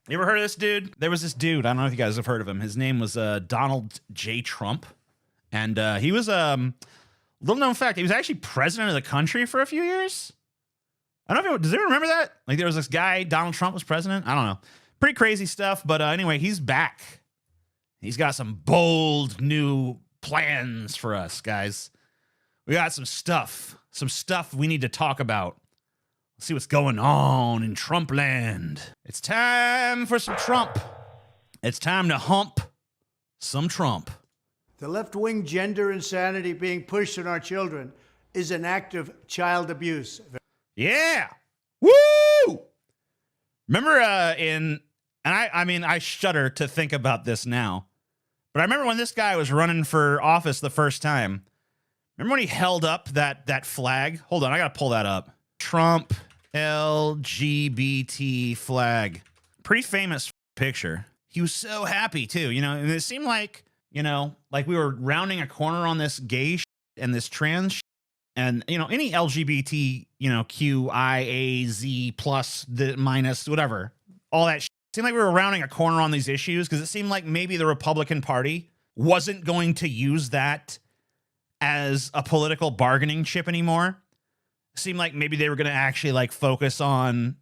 You ever heard of this dude? There was this dude. I don't know if you guys have heard of him. His name was Donald J. Trump. And he was, little known fact, he was actually president of the country for a few years. I don't know. Does anyone remember that? Like there was this guy, Donald Trump was president. I don't know. Pretty crazy stuff. But anyway, he's back. He's got some bold new plans for us, guys. We got some stuff we need to talk about. Let's see what's going on in Trump land. It's time for some Trump. It's time to hump some Trump. The left-wing gender insanity being pushed on our children is an act of child abuse. Yeah. Woo! Remember I mean, I shudder to think about this now. But I remember when this guy was running for office the first time. Remember when he held up that flag? Hold on, I gotta pull that up. Trump LGBT flag. Pretty famous picture. He was so happy too, you know, and it seemed like, you know, like we were rounding a corner on this gay and this trans and, you know, any LGBT, you know, QIAZ plus the minus whatever, all that seemed like we were rounding a corner on these issues because it seemed like maybe the Republican Party wasn't going to use that as a political bargaining chip anymore. It seemed like maybe they were going to actually like focus on,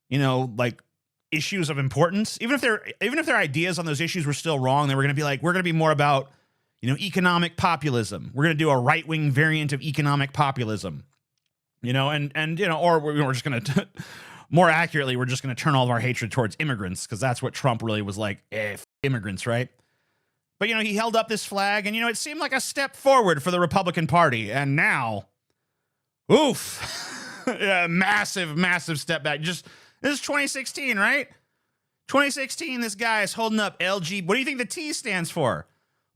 you know, like issues of importance. Even if their ideas on those issues were still wrong, they were going to be like, we're going to be more about, you know, economic populism. We're going to do a right-wing variant of economic populism, you know, and you know, or we're just going to, more accurately, we're just going to turn all of our hatred towards immigrants because that's what Trump really was like, immigrants, right? But, you know, he held up this flag and, you know, it seemed like a step forward for the Republican Party. And now, oof, yeah, massive step back. This is 2016, right? 2016, this guy is holding up LG. What do you think the T stands for?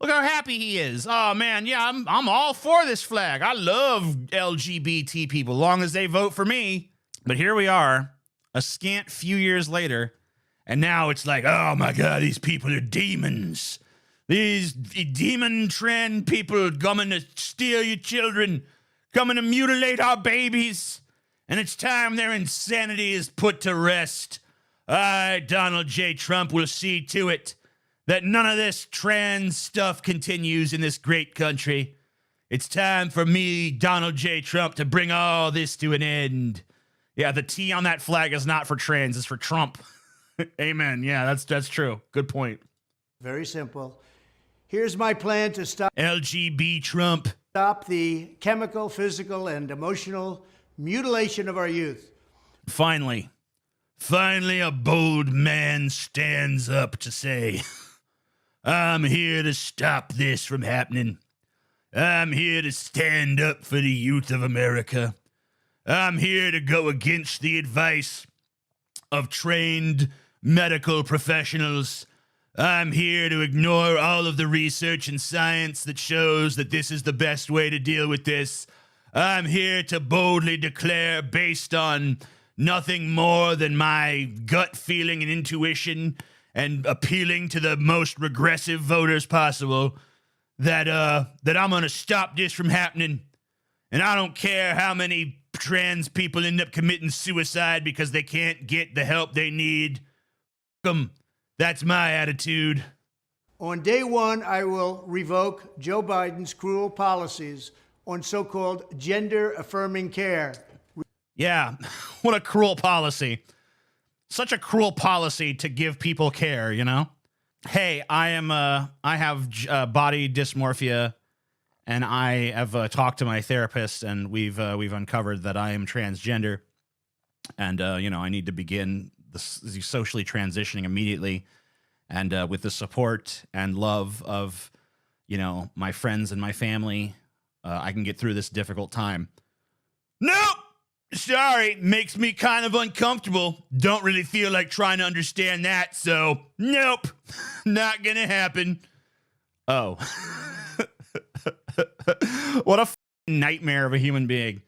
Look how happy he is. Oh, man, yeah, I'm all for this flag. I love LGBT people, long as they vote for me. But here we are, a scant few years later, and now it's like, oh, my God, these people are demons. These demon trend people coming to steal your children, coming to mutilate our babies. And it's time their insanity is put to rest. I, Donald J. Trump, will see to it that none of this trans stuff continues in this great country. It's time for me, Donald J. Trump, to bring all this to an end. Yeah, the T on that flag is not for trans, it's for Trump. Amen. Yeah, that's true. Good point. Very simple. Here's my plan to stop LGB Trump. Stop the chemical, physical, and emotional mutilation of our youth. Finally, a bold man stands up to say, I'm here to stop this from happening. I'm here to stand up for the youth of America. I'm here to go against the advice of trained medical professionals. I'm here to ignore all of the research and science that shows that this is the best way to deal with this. I'm here to boldly declare, based on nothing more than my gut feeling and intuition and appealing to the most regressive voters possible, that I'm going to stop this from happening. And I don't care how many trans people end up committing suicide because they can't get the help they need. F*** 'em. That's my attitude. On day one, I will revoke Joe Biden's cruel policies on so-called gender-affirming care. Yeah, what a cruel policy. Such a cruel policy to give people care, you know? Hey, I have body dysmorphia, and I have talked to my therapist, and we've uncovered that I am transgender, and you know, I need to begin socially transitioning immediately, and with the support and love of, you know, my friends and my family, I can get through this difficult time. Nope! Sorry, makes me kind of uncomfortable. Don't really feel like trying to understand that, so nope, not gonna happen. Oh. What a nightmare of a human being.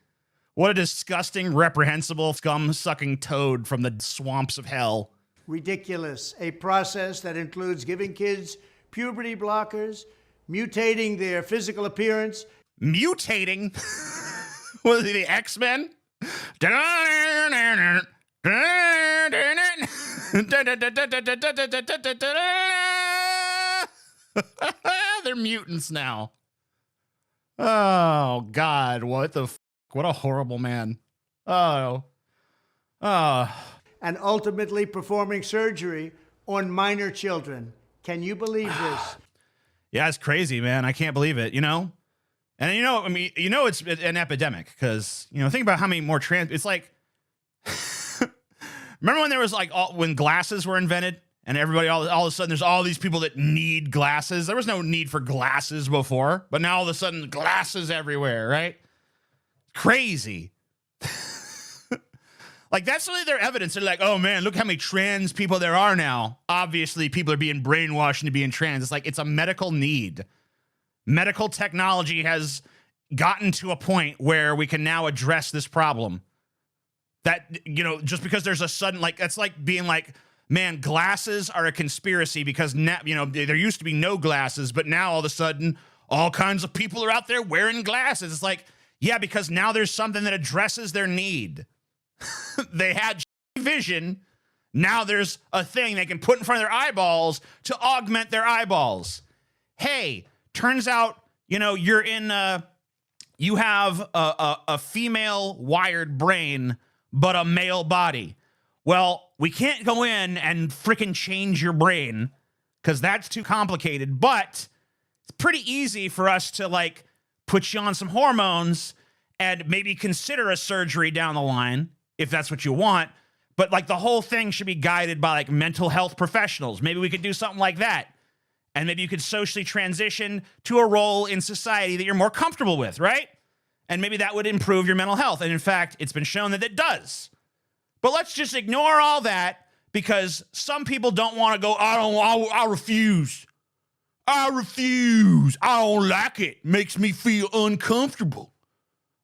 What a disgusting, reprehensible, scum-sucking toad from the swamps of hell. Ridiculous. A process that includes giving kids puberty blockers, mutating their physical appearance. Mutating? Was it the X-Men? They're mutants now. Oh God, what a horrible man. Oh. And ultimately performing surgery on minor children. Can you believe this? Yeah, it's crazy, man. I can't believe it, you know? And you know, I mean, you know, it's an epidemic because, you know, think about how many more it's like, remember when there was like, when glasses were invented and everybody, all of a sudden there's all these people that need glasses. There was no need for glasses before, but now all of a sudden glasses everywhere, right? Crazy. Like, that's really their evidence. They're like, oh man, look how many trans people there are now. Obviously, people are being brainwashed into being trans. It's like, it's a medical need. Medical technology has gotten to a point where we can now address this problem. That, you know, just because there's a sudden, like, that's like being like, man, glasses are a conspiracy because now, you know, there used to be no glasses, but now all of a sudden, all kinds of people are out there wearing glasses. It's like, yeah, because now there's something that addresses their need. They had vision. Now there's a thing they can put in front of their eyeballs to augment their eyeballs. Hey, turns out, you know, you're in, you have a female wired brain, but a male body. Well, we can't go in and freaking change your brain because that's too complicated, but it's pretty easy for us to like put you on some hormones and maybe consider a surgery down the line if that's what you want. But like the whole thing should be guided by like mental health professionals. Maybe we could do something like that. And maybe you could socially transition to a role in society that you're more comfortable with, right? And maybe that would improve your mental health. And in fact, it's been shown that it does. But let's just ignore all that because some people don't want to go, I refuse. I refuse. I don't like it. Makes me feel uncomfortable.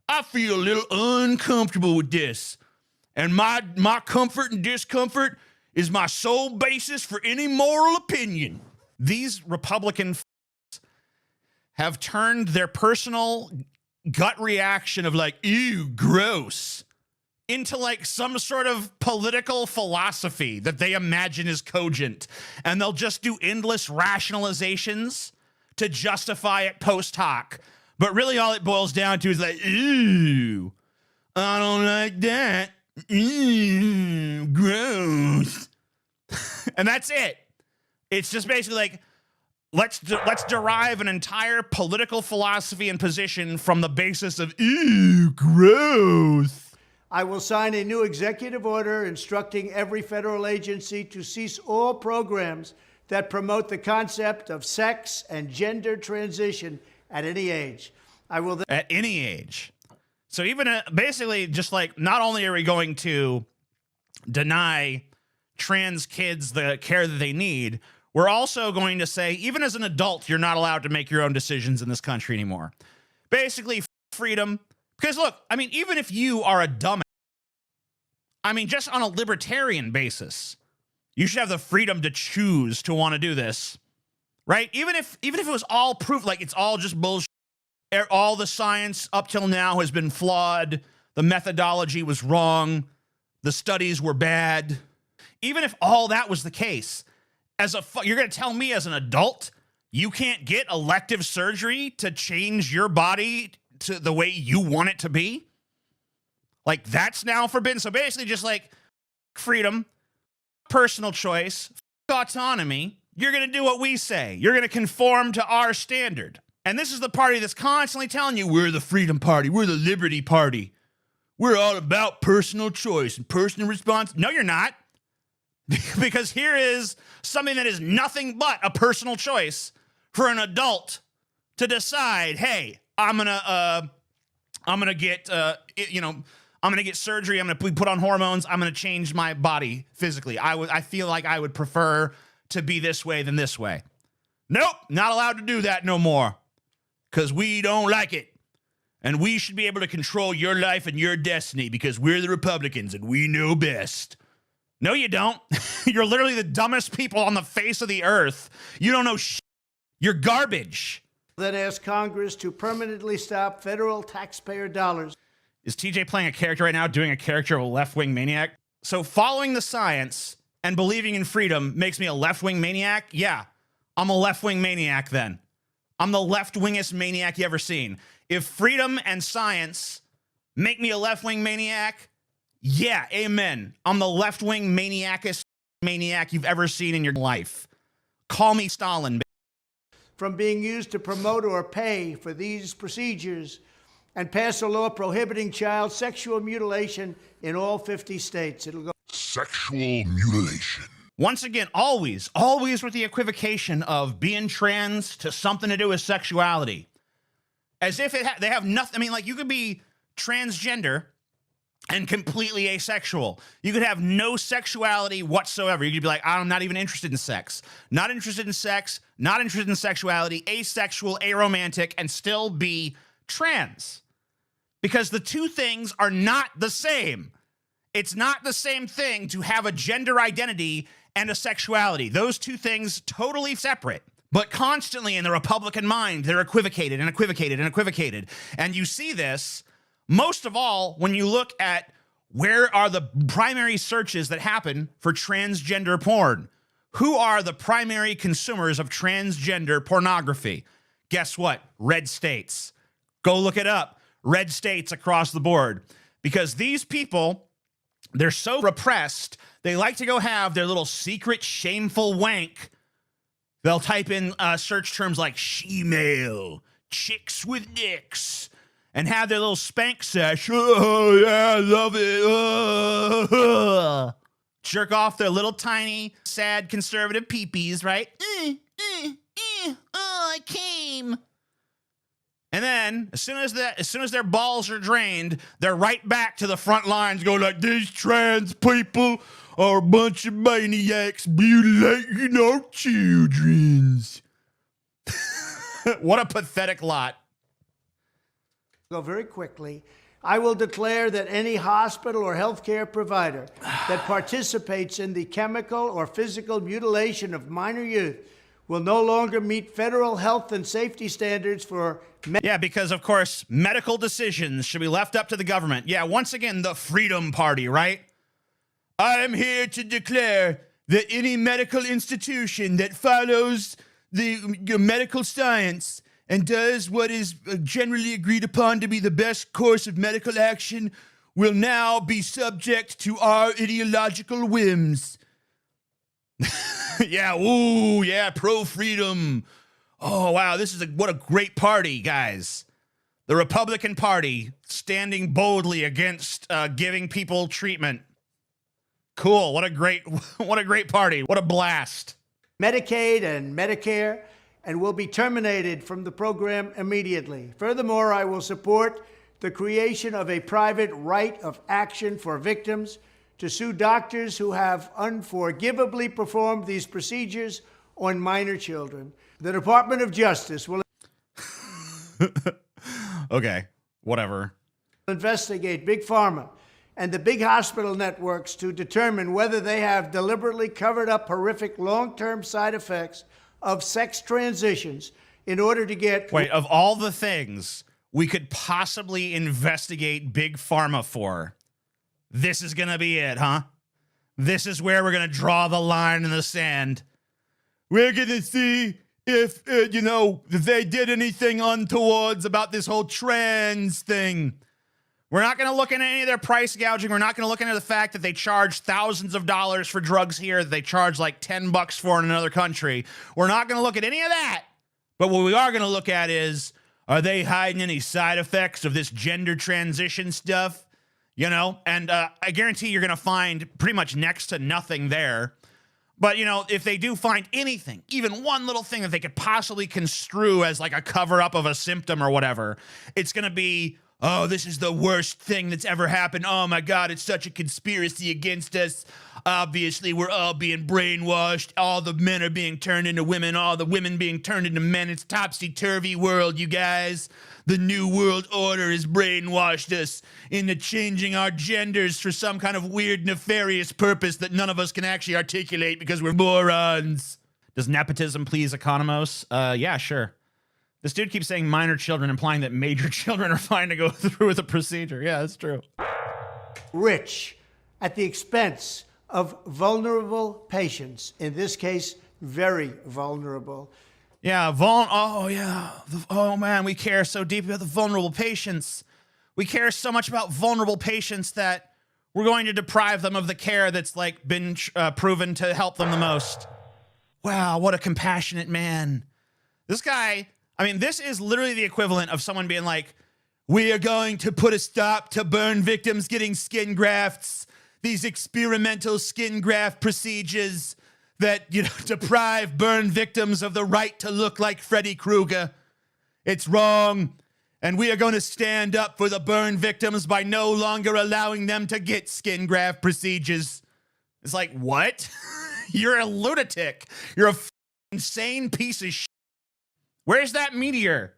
I feel a little uncomfortable with this. And my comfort and discomfort is my sole basis for any moral opinion. These Republican have turned their personal gut reaction of like, ew, gross, into like some sort of political philosophy that they imagine is cogent. And they'll just do endless rationalizations to justify it post hoc. But really all it boils down to is like, ew, I don't like that. Gross. And that's it. It's just basically like, let's derive an entire political philosophy and position from the basis of, ew, gross. I will sign a new executive order instructing every federal agency to cease all programs that promote the concept of sex and gender transition at any age. I will at any age. So even basically just like, not only are we going to deny trans kids the care that they need, we're also going to say, even as an adult, you're not allowed to make your own decisions in this country anymore. Basically, freedom. Because look, I mean, even if you are a dumbass, I mean, just on a libertarian basis, you should have the freedom to choose to want to do this, right? Even if it was all proof, like it's all just bullshit. All the science up till now has been flawed. The methodology was wrong. The studies were bad. Even if all that was the case, you're going to tell me as an adult, you can't get elective surgery to change your body to the way you want it to be? Like, that's now forbidden. So basically just like freedom, personal choice, autonomy. You're going to do what we say. You're going to conform to our standard. And this is the party that's constantly telling you, we're the freedom party. We're the liberty party. We're all about personal choice and personal response. No, you're not. Because here is something that is nothing but a personal choice for an adult to decide, hey, I'm going to get, I'm going to get surgery. I'm going to be put on hormones. I'm going to change my body physically. I feel like I would prefer to be this way than this way. Nope, not allowed to do that no more. Because we don't like it. And we should be able to control your life and your destiny because we're the Republicans and we know best. No, you don't. You're literally the dumbest people on the face of the earth. You don't know shit. You're garbage. then ask Congress to permanently stop federal taxpayer dollars. Is TJ playing a character right now, doing a character of a left-wing maniac? So following the science and believing in freedom makes me a left-wing maniac, yeah, I'm a left-wing maniac then. I'm the left-wingest maniac you ever seen. If freedom and science make me a left-wing maniac, yeah, amen. I'm the left-wing maniacest maniac you've ever seen in your life. Call me Stalin. From being used to promote or pay for these procedures, and pass a law prohibiting child sexual mutilation in all 50 states. It'll go sexual mutilation. Once again, always with the equivocation of being trans to something to do with sexuality. As if they have nothing. I mean, like, you could be transgender and completely asexual. You could have no sexuality whatsoever. You could be like, I'm not even interested in sex. Not interested in sex, not interested in sexuality, asexual, aromantic, and still be trans. Because the two things are not the same. It's not the same thing to have a gender identity and a sexuality. Those two things totally separate. But constantly in the Republican mind, they're equivocated and equivocated and equivocated. And you see this most of all when you look at where are the primary searches that happen for transgender porn. Who are the primary consumers of transgender pornography? Guess what? Red states. Go look it up. Red states across the board. Because these people, they're so repressed, they like to go have their little secret shameful wank. They'll type in search terms like she-male, chicks with dicks, and have their little spank sesh. Oh, yeah, I love it. Jerk off their little tiny, sad conservative peepees, right? Oh, I came. And then, as soon as their balls are drained, they're right back to the front lines going like, these trans people are a bunch of maniacs mutilating our childrens. What a pathetic lot. Go very quickly. I will declare that any hospital or healthcare provider that participates in the chemical or physical mutilation of minor youth will no longer meet federal health and safety standards for... Yeah, because, of course, medical decisions should be left up to the government. Yeah, once again, the Freedom Party, right? I am here to declare that any medical institution that follows the medical science and does what is generally agreed upon to be the best course of medical action will now be subject to our ideological whims. Yeah, ooh, yeah, pro-freedom. Oh, wow, what a great party, guys. The Republican Party standing boldly against giving people treatment. Cool, what a great party. What a blast. Medicaid and Medicare, and will be terminated from the program immediately. Furthermore, I will support the creation of a private right of action for victims to sue doctors who have unforgivably performed these procedures on minor children. The Department of Justice will okay, whatever. Investigate Big Pharma and the big hospital networks to determine whether they have deliberately covered up horrific long-term side effects of sex transitions in order to get... Wait, of all the things we could possibly investigate Big Pharma for, this is going to be it, huh? This is where we're going to draw the line in the sand. We're going to see if, if they did anything untowards about this whole trans thing. We're not going to look into any of their price gouging. We're not going to look into the fact that they charge thousands of dollars for drugs here that they charge like $10 for in another country. We're not going to look at any of that. But what we are going to look at is, are they hiding any side effects of this gender transition stuff? And I guarantee you're going to find pretty much next to nothing there. But, if they do find anything, even one little thing that they could possibly construe as like a cover-up of a symptom or whatever, it's going to be, oh, this is the worst thing that's ever happened. Oh, my God, it's such a conspiracy against us. Obviously, we're all being brainwashed. All the men are being turned into women. All the women being turned into men. It's topsy-turvy world, you guys. The New World Order has brainwashed us into changing our genders for some kind of weird, nefarious purpose that none of us can actually articulate because we're morons. Does nepotism please economos? Yeah, sure. This dude keeps saying minor children, implying that major children are fine to go through with the procedure. Yeah, that's true. Rich at the expense of vulnerable patients, in this case, very vulnerable. Yeah, oh man, we care so deeply about the vulnerable patients. We care so much about vulnerable patients that we're going to deprive them of the care that's like been proven to help them the most. Wow, what a compassionate man. This guy, I mean, this is literally the equivalent of someone being like, we are going to put a stop to burn victims getting skin grafts, these experimental skin graft procedures that, you know, deprive burn victims of the right to look like Freddy Krueger. It's wrong. And we are going to stand up for the burn victims by no longer allowing them to get skin graft procedures. It's like, what? You're a lunatic. You're a insane piece of shit. Where's that meteor?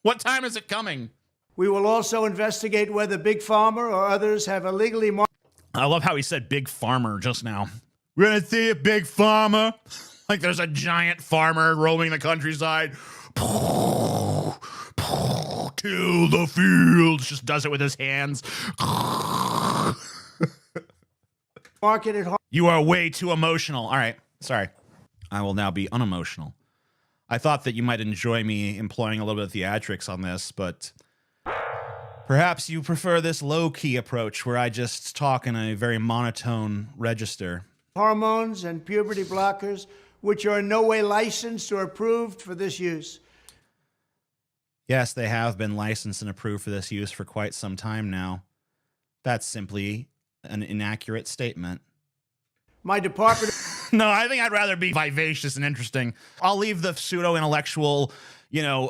What time is it coming? We will also investigate whether Big Pharma or others have illegally I love how he said big farmer just now. We're going to see a big farmer. Like there's a giant farmer roaming the countryside. Till the fields. Just does it with his hands. marketed. You are way too emotional. All right. Sorry. I will now be unemotional. I thought that you might enjoy me employing a little bit of theatrics on this, but perhaps you prefer this low-key approach where I just talk in a very monotone register. Hormones and puberty blockers, which are in no way licensed or approved for this use. Yes, they have been licensed and approved for this use for quite some time now. That's simply an inaccurate statement. My department... No, I think I'd rather be vivacious and interesting. I'll leave the pseudo-intellectual, you know,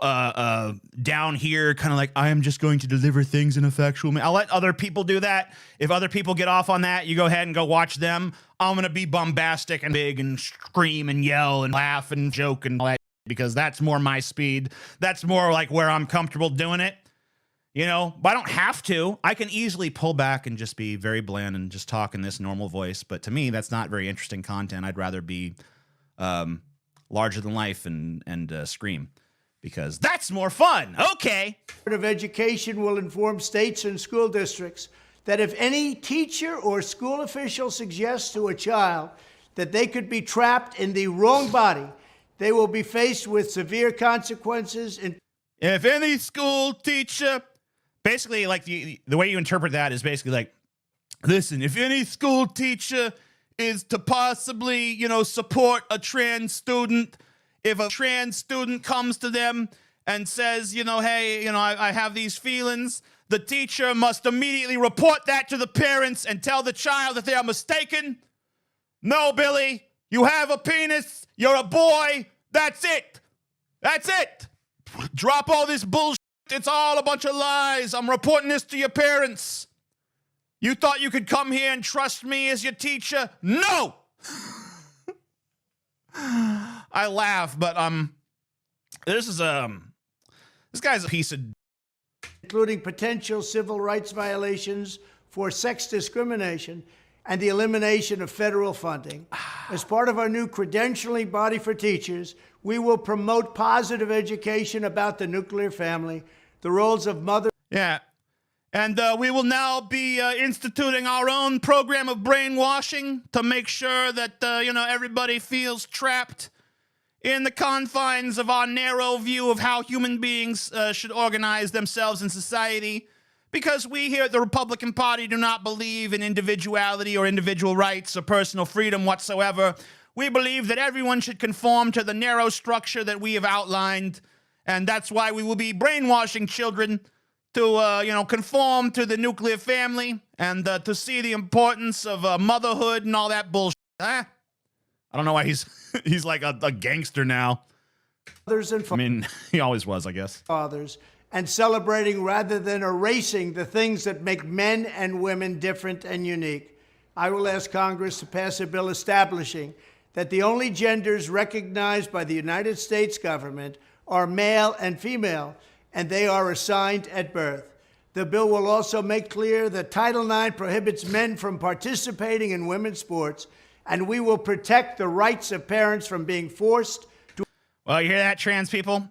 down here, kind of like, I am just going to deliver things in a factual manner. I'll let other people do that. If other people get off on that, you go ahead and go watch them. I'm going to be bombastic and big and scream and yell and laugh and joke and all that, because that's more my speed. That's more like where I'm comfortable doing it. You know, but I don't have to. I can easily pull back and just be very bland and just talk in this normal voice. But to me, that's not very interesting content. I'd rather be larger than life and scream, because that's more fun. Okay. Board of Education will inform states and school districts that if any teacher or school official suggests to a child that they could be trapped in the wrong body, they will be faced with severe consequences. If any school teacher... Basically, like the way you interpret that is basically like, listen, if any school teacher is to possibly, you know, support a trans student, if a trans student comes to them and says, you know, hey, you know, I have these feelings, the teacher must immediately report that to the parents and tell the child that they are mistaken. No, Billy, you have a penis, you're a boy, that's it. That's it. Drop all this bullshit. It's all a bunch of lies. I'm reporting this to your parents. You thought you could come here and trust me as your teacher? No! I laugh, but this guy's a piece of... Including potential civil rights violations for sex discrimination and the elimination of federal funding. As part of our new credentialing body for teachers, we will promote positive education about the nuclear family, the roles of mother. Yeah. And we will now be instituting our own program of brainwashing to make sure that, you know, everybody feels trapped in the confines of our narrow view of how human beings should organize themselves in society. Because we here at the Republican Party do not believe in individuality or individual rights or personal freedom whatsoever. We believe that everyone should conform to the narrow structure that we have outlined. And that's why we will be brainwashing children to, you know, conform to the nuclear family and to see the importance of motherhood and all that bullshit. I don't know why he's like a gangster now. I mean, he always was, I guess. Fathers, and celebrating rather than erasing the things that make men and women different and unique. I will ask Congress to pass a bill establishing that the only genders recognized by the United States government are male and female, and they are assigned at birth. The bill will also make clear that Title IX prohibits men from participating in women's sports, and we will protect the rights of parents from being forced to... Well, you hear that, trans people?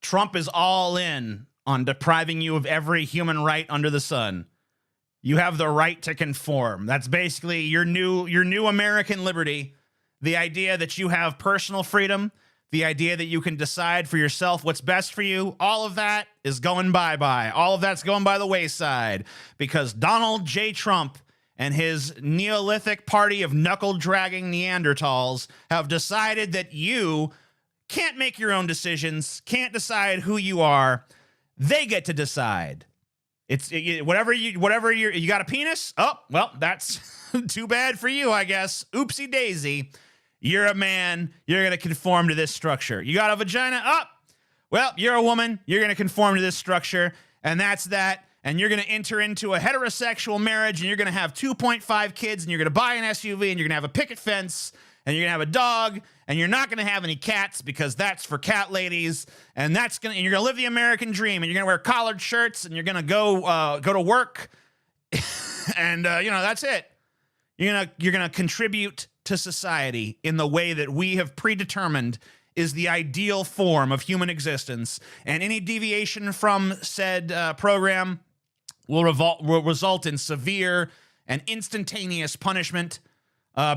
Trump is all in on depriving you of every human right under the sun. You have the right to conform. That's basically your new American liberty. The idea that you have personal freedom, the idea that you can decide for yourself what's best for you, all of that is going bye-bye. All of that's going by the wayside because Donald J. Trump and his Neolithic party of knuckle-dragging Neanderthals have decided that you can't make your own decisions, can't decide who you are. They get to decide. Whatever you got a penis? Oh, well, that's too bad for you, I guess. Oopsie daisy. You're a man. You're going to conform to this structure. You got a vagina? Oh, well, you're a woman. You're going to conform to this structure. And that's that. And you're going to enter into a heterosexual marriage and you're going to have 2.5 kids and you're going to buy an SUV and you're going to have a picket fence and you're going to have a dog and you're not going to have any cats because that's for cat ladies. And you're going to live the American dream and you're going to wear collared shirts and you're going to go to work. And, that's it. You're going to contribute to society in the way that we have predetermined is the ideal form of human existence. And any deviation from said program will result in severe and instantaneous punishment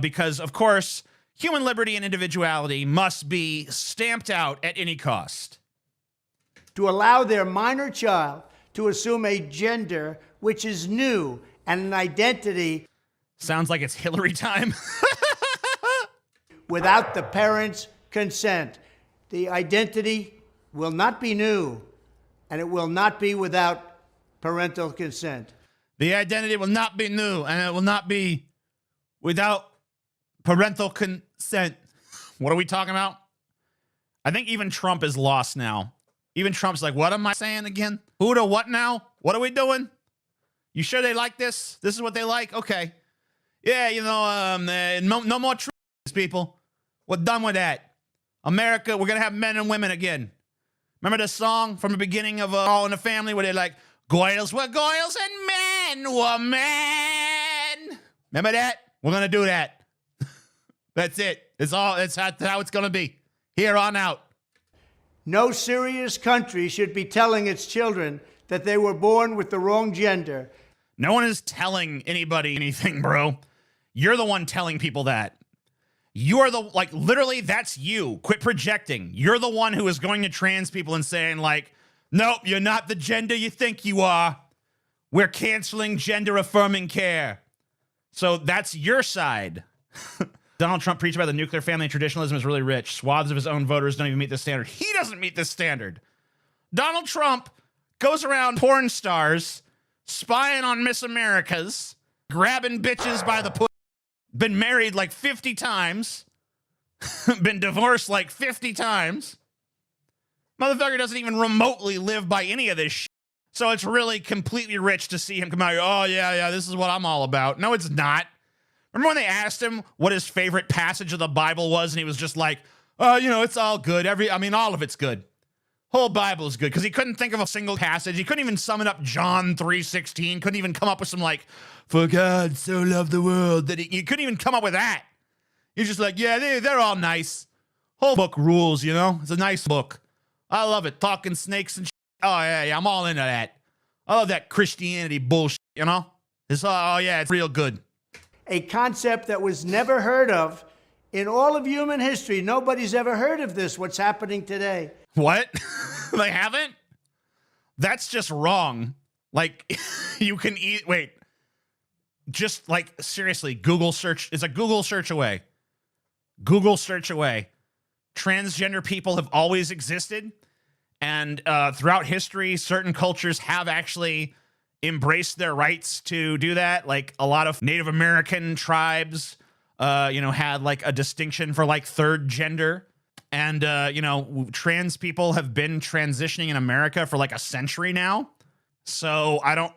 because, of course, human liberty and individuality must be stamped out at any cost. To allow their minor child to assume a gender which is new and an identity. Sounds like it's Hillary time. Without the parents' consent. The identity will not be new, and it will not be without parental consent. The identity will not be new, and it will not be without parental consent. What are we talking about? I think even Trump is lost now. Even Trump's like, what am I saying again? Who to what now? What are we doing? You sure they like this? This is what they like? Okay. Yeah, no more truth, people. We're done with that. America, we're going to have men and women again. Remember the song from the beginning of All in the Family where they're like, Goyles were Goyles and men were men. Remember that? We're going to do that. That's it. That's how it's going to be. Here on out. No serious country should be telling its children that they were born with the wrong gender. No one is telling anybody anything, bro. You're the one telling people that. You're literally, that's you. Quit projecting. You're the one who is going to trans people and saying, nope, you're not the gender you think you are. We're canceling gender-affirming care. So that's your side. Donald Trump preached about the nuclear family and traditionalism is really rich. Swaths of his own voters don't even meet this standard. He doesn't meet this standard. Donald Trump goes around porn stars, spying on Miss Americas, grabbing bitches by the pussy. Been married 50 times. Been divorced 50 times. Motherfucker doesn't even remotely live by any of this shit. So it's really completely rich to see him come out here. Oh, yeah, this is what I'm all about. No, it's not. Remember when they asked him what his favorite passage of the Bible was, and he was just like, it's all good. All of it's good. Whole Bible is good. Because he couldn't think of a single passage. He couldn't even summon up John 3:16. Couldn't even come up with some for God so loved the world that he couldn't even come up with that. He's just like, yeah, they're all nice. Whole book rules, It's a nice book. I love it. Talking snakes and shit. Oh, yeah, I'm all into that. I love that Christianity bullshit, It's real good. A concept that was never heard of in all of human history. Nobody's ever heard of this, what's happening today. What? They haven't? That's just wrong. You can eat. Wait. Just seriously, Google search. It's a Google search away. Google search away. Transgender people have always existed. And throughout history, certain cultures have actually embraced their rights to do that. A lot of Native American tribes, had a distinction for third gender. And, trans people have been transitioning in America for a century now. So I don't,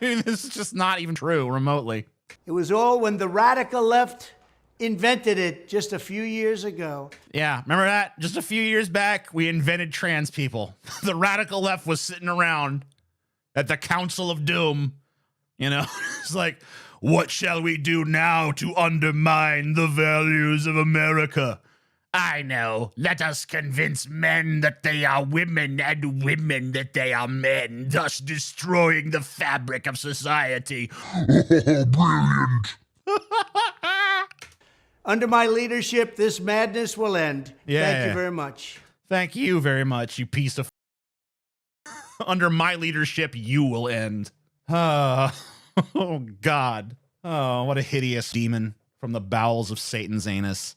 this is just not even true remotely. It was all when the radical left invented it just a few years ago. Yeah, remember that? Just a few years back, we invented trans people. The radical left was sitting around at the Council of Doom, it's what shall we do now to undermine the values of America? I know. Let us convince men that they are women and women that they are men, thus destroying the fabric of society. Oh, brilliant. Under my leadership, this madness will end. Yeah. Thank you very much. Thank you very much, you piece of Under my leadership, you will end. Oh, God. Oh, what a hideous demon from the bowels of Satan's anus.